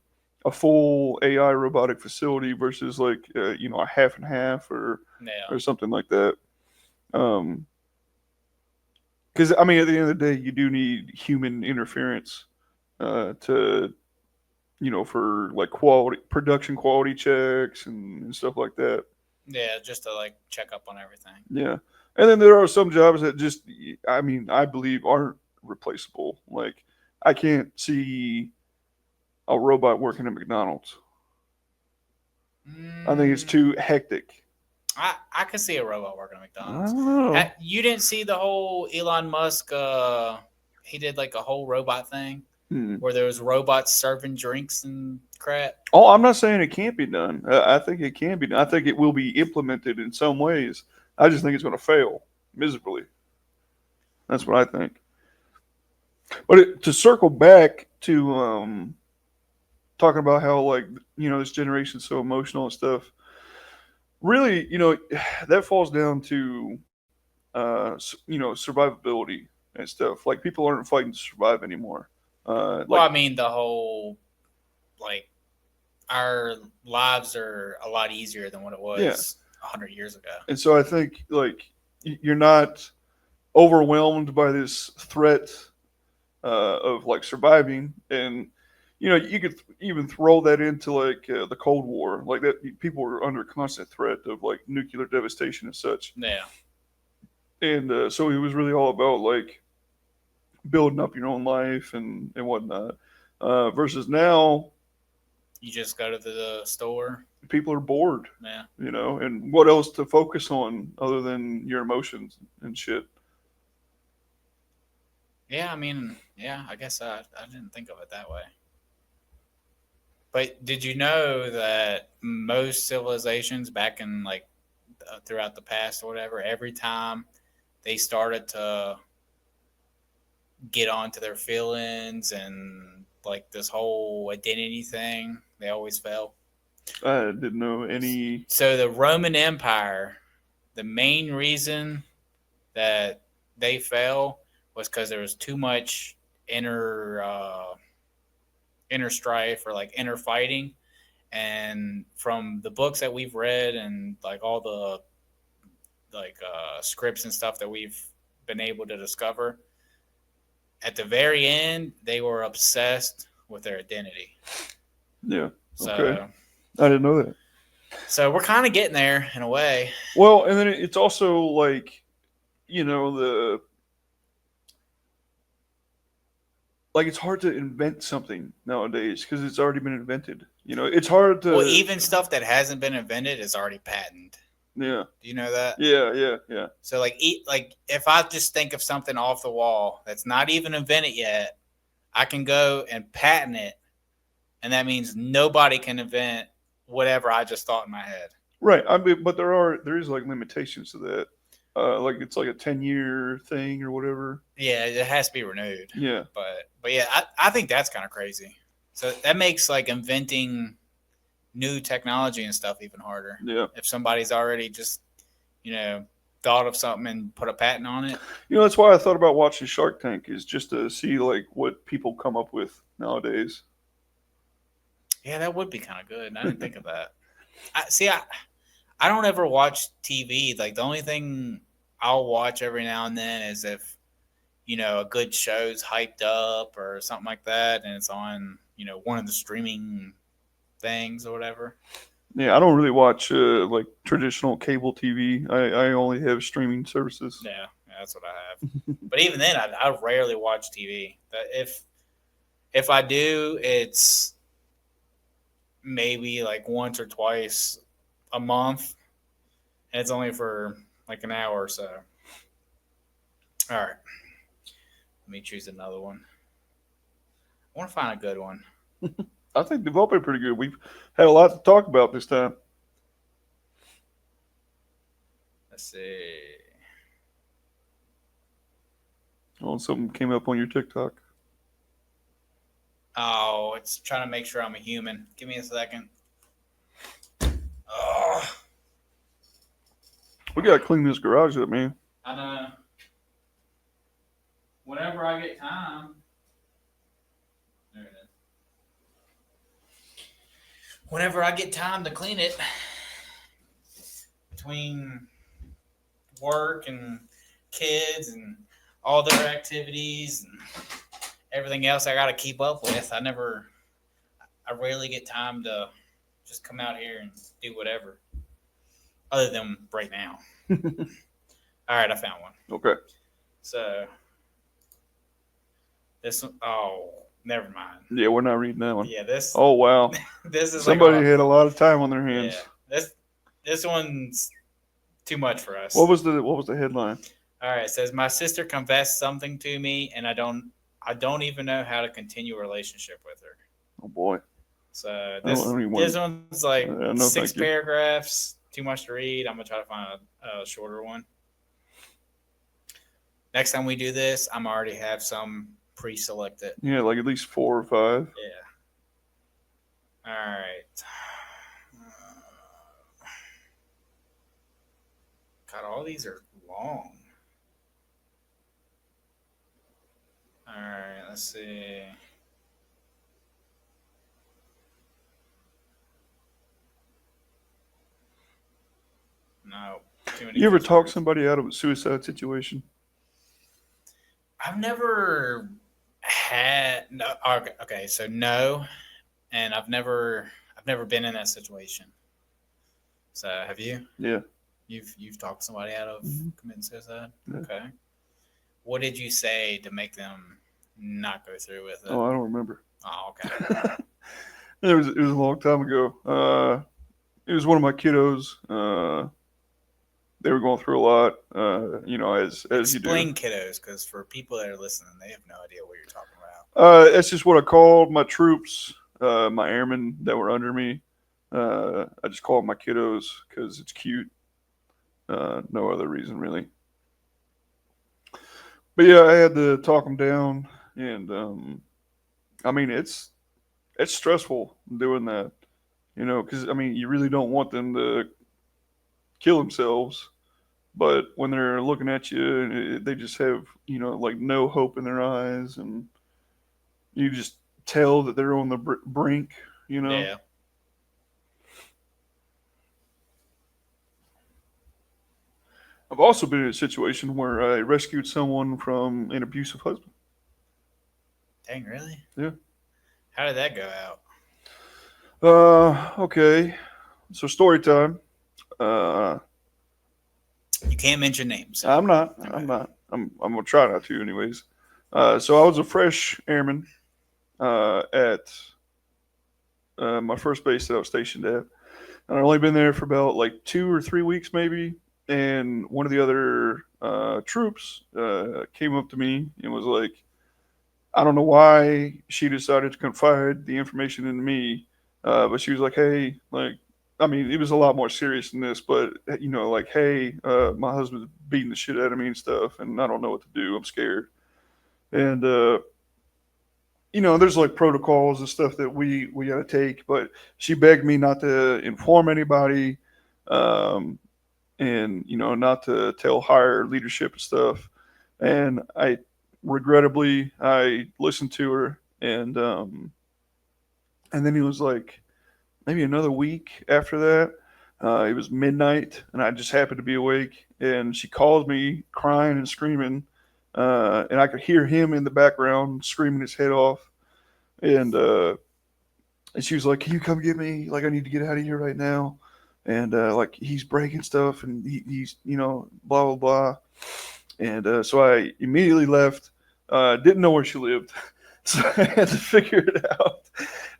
full AI robotic facility versus like a half and half or Yeah. something like that. Because at the end of the day, you do need human interference to for like production quality checks and stuff like that. Yeah, just to like check up on everything. Yeah. And then there are some jobs that just, I believe aren't replaceable. Like, I can't see a robot working at McDonald's. I think it's too hectic. I could see a robot working at McDonald's. I don't know. You didn't see the whole Elon Musk, he did like a whole robot thing where there was robots serving drinks and crap. Oh, I'm not saying it can't be done. I think it can be done. I think it will be implemented in some ways. I just think it's going to fail miserably. That's what I think. But to circle back to talking about how like this generation's so emotional and stuff. Really, that falls down to survivability and stuff. Like people aren't fighting to survive anymore. Well, the whole like our lives are a lot easier than what it was 100 years ago. And so I think like you're not overwhelmed by this threat of like surviving, and you could even throw that into like the Cold War, like that people were under constant threat of like nuclear devastation and such. Yeah. And so it was really all about like building up your own life and whatnot. Versus now, you just go to the store. People are bored. Yeah. And what else to focus on other than your emotions and shit. Yeah, I guess I didn't think of it that way. But did you know that most civilizations back in like throughout the past or whatever, every time they started to get onto their feelings and like this whole identity thing, they always fell? I didn't know any. So the Roman Empire, the main reason that they fell was because there was too much inner strife or like inner fighting. And from the books that we've read and like all the like scripts and stuff that we've been able to discover, at the very end they were obsessed with their identity. Yeah. So okay. I didn't know that. So we're kind of getting there in a way. Well, and then it's also like it's hard to invent something nowadays because it's already been invented. it's hard to. Well, even stuff that hasn't been invented is already patented. Yeah. Do you know that? Yeah. So like if I just think of something off the wall that's not even invented yet, I can go and patent it, and that means nobody can invent whatever I just thought in my head. Right. I mean, but there is like limitations to that. Like it's like a 10-year thing or whatever. Yeah, it has to be renewed. Yeah. But yeah, I think that's kind of crazy. So that makes like inventing new technology and stuff even harder. Yeah. If somebody's already just, thought of something and put a patent on it. That's why I thought about watching Shark Tank, is just to see like what people come up with nowadays. Yeah, that would be kind of good. I didn't think of that. I don't ever watch TV. Like the only thing I'll watch every now and then is if, a good show's hyped up or something like that, and it's on, one of the streaming things or whatever. Yeah, I don't really watch like traditional cable TV. I only have streaming services. Yeah, that's what I have. But even then, I rarely watch TV. If I do, it's maybe like once or twice a month, and it's only for like an hour or so. All right, let me choose another one. I want to find a good one. I think they've all been pretty good. We've had a lot to talk about this time. Let's see. Oh, something came up on your TikTok. Oh, it's trying to make sure I'm a human. Give me a second. Oh, We gotta clean this garage up, man. I know. Whenever I get time. There it is. Whenever I get time to clean it, between work and kids and all their activities and everything else I got to keep up with, I rarely get time to just come out here and do whatever, other than right now. All right, I found one. Okay. So this one, oh, never mind. Yeah, we're not reading that one. Yeah, this. Oh wow. This is Somebody like had a lot of time on their hands. yeah. This one's too much for us. What was the headline? All right, it says my sister confessed something to me, and I don't even know how to continue a relationship with her. Oh boy. So this one's like no, 6 paragraphs, too much to read. I'm gonna try to find a shorter one. Next time we do this, I'm already have some pre-selected. Yeah, like at least 4 or 5. Yeah. All right. God, all these are long. All right, let's see. No. Too many You ever pictures. talk somebody out of a suicide situation? I've never had no. Okay, so no, and I've never been in that situation. So have you? Yeah. You've talked somebody out of committing suicide. Yeah. Okay. What did you say to make them not go through with it? Oh, I don't remember. Oh, okay. It was a long time ago. It was one of my kiddos. They were going through a lot. As you do. Explain kiddos, because for people that are listening, they have no idea what you're talking about. That's just what I called my troops, my airmen that were under me. I just call them my kiddos because it's cute. No other reason really. But yeah, I had to talk them down, and I mean it's stressful doing that, because I mean you really don't want them to kill themselves, but when they're looking at you, they just have like no hope in their eyes, and you just tell that they're on the brink. Yeah. I've also been in a situation where I rescued someone from an abusive husband. Dang, really? Yeah. How did that go out? Okay. So story time. You can't mention names. I'm not. Okay. I'm gonna try not to, anyways. So I was a fresh airman at my first base that I was stationed at. And I'd only been there for about like 2 or 3 weeks, maybe. And one of the other troops came up to me and was like, I don't know why she decided to confide the information in me, but she was like, "Hey, like, I mean, it was a lot more serious than this, but like, hey, my husband's beating the shit out of me and stuff, and I don't know what to do. I'm scared." And there's like protocols and stuff that we got to take, but she begged me not to inform anybody, um, and not to tell higher leadership and stuff. And regrettably, I listened to her, and then he was like, maybe another week after that. It was midnight, and I just happened to be awake. And she called me crying and screaming, and I could hear him in the background screaming his head off. And she was like, "Can you come get me? Like, I need to get out of here right now." And like, he's breaking stuff, and he's blah blah blah. And so I immediately left. Didn't know where she lived, so I had to figure it out.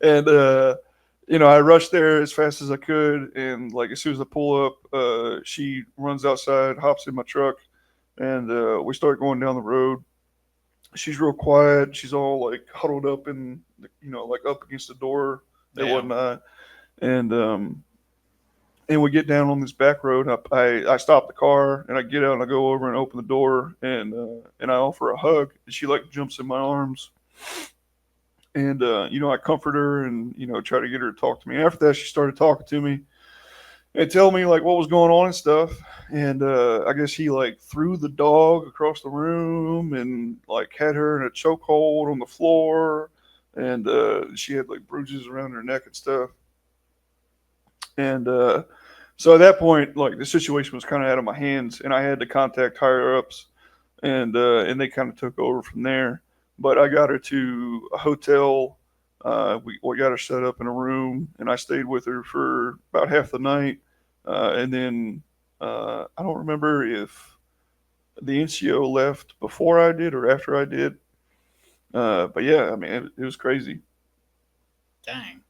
And I rushed there as fast as I could. And like, as soon as I pull up, she runs outside, hops in my truck, and we start going down the road. She's real quiet. She's all like huddled up in, like up against the door and Yeah. whatnot. And we get down on this back road. I stop the car and I get out and I go over and open the door, and I offer a hug. And she like jumps in my arms, and I comfort her and try to get her to talk to me. After that, she started talking to me and tell me like what was going on and stuff. And I guess he like threw the dog across the room and like had her in a chokehold on the floor, and she had like bruises around her neck and stuff. And so at that point, like, the situation was kind of out of my hands, and I had to contact higher ups, and they kind of took over from there. But I got her to a hotel. We got her set up in a room, and I stayed with her for about half the night. And then I don't remember if the NCO left before I did or after I did. But yeah, I mean, it was crazy. Dang.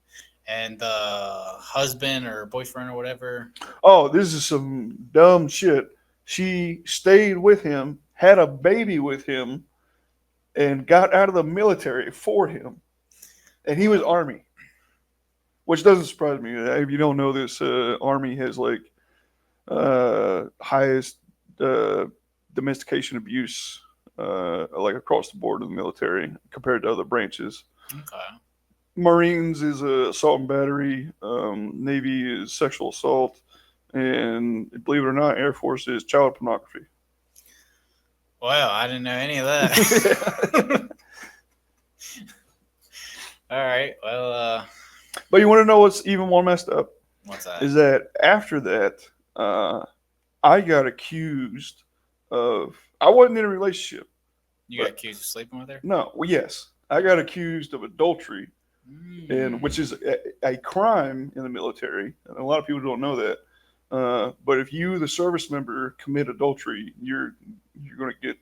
And the husband or boyfriend or whatever. Oh, this is some dumb shit. She stayed with him, had a baby with him, and got out of the military for him. And he was Army, which doesn't surprise me. If you don't know this, Army has like highest domestication abuse like across the board in the military compared to other branches. Okay. Marines is assault and battery. Navy is sexual assault, and believe it or not, Air Force is child pornography. Well, I didn't know any of that. All right. Well, But you want to know what's even more messed up? what's that? Is that after that, I got accused of. I wasn't in a relationship. You got accused of sleeping with her? No, well, yes, I got accused of adultery, and which is a crime in the military. And a lot of people don't know that. But if you, the service member, commit adultery, you're going to get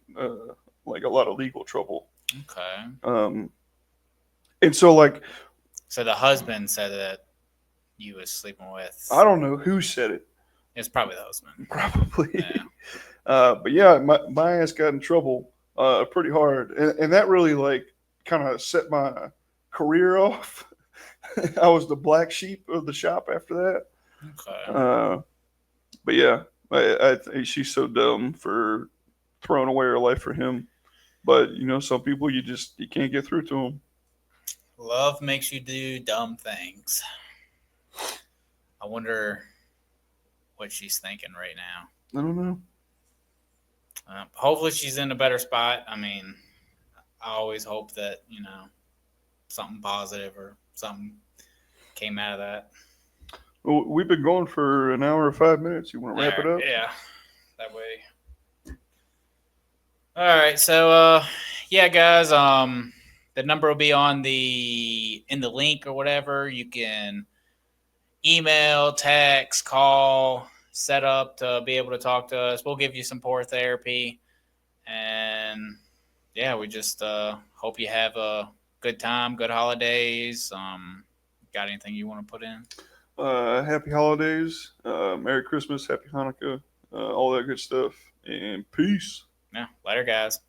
like a lot of legal trouble. Okay. And so like, So the husband said that you was sleeping with. I don't know who said it. It's probably the husband. Probably. Yeah. But yeah, my ass got in trouble pretty hard, and that really like kind of set my career off. I was the black sheep of the shop after that. Okay. But yeah, she's so dumb for throwing away her life for him. But some people you can't get through to them. Love makes you do dumb things. I wonder what she's thinking right now. I don't know. Hopefully she's in a better spot. I mean, I always hope that, something positive or something came out of that. Well, we've been going for an hour or 5 minutes. You want to wrap it up? Yeah, that way. All right, so yeah, guys, the number will be in the link or whatever. You can email, text, call, set up to be able to talk to us. We'll give you some poor therapy, and yeah, we just hope you have a good time, good holidays. got anything you want to put in? Happy holidays, Merry Christmas, Happy Hanukkah, all that good stuff, and peace. Yeah, later, guys.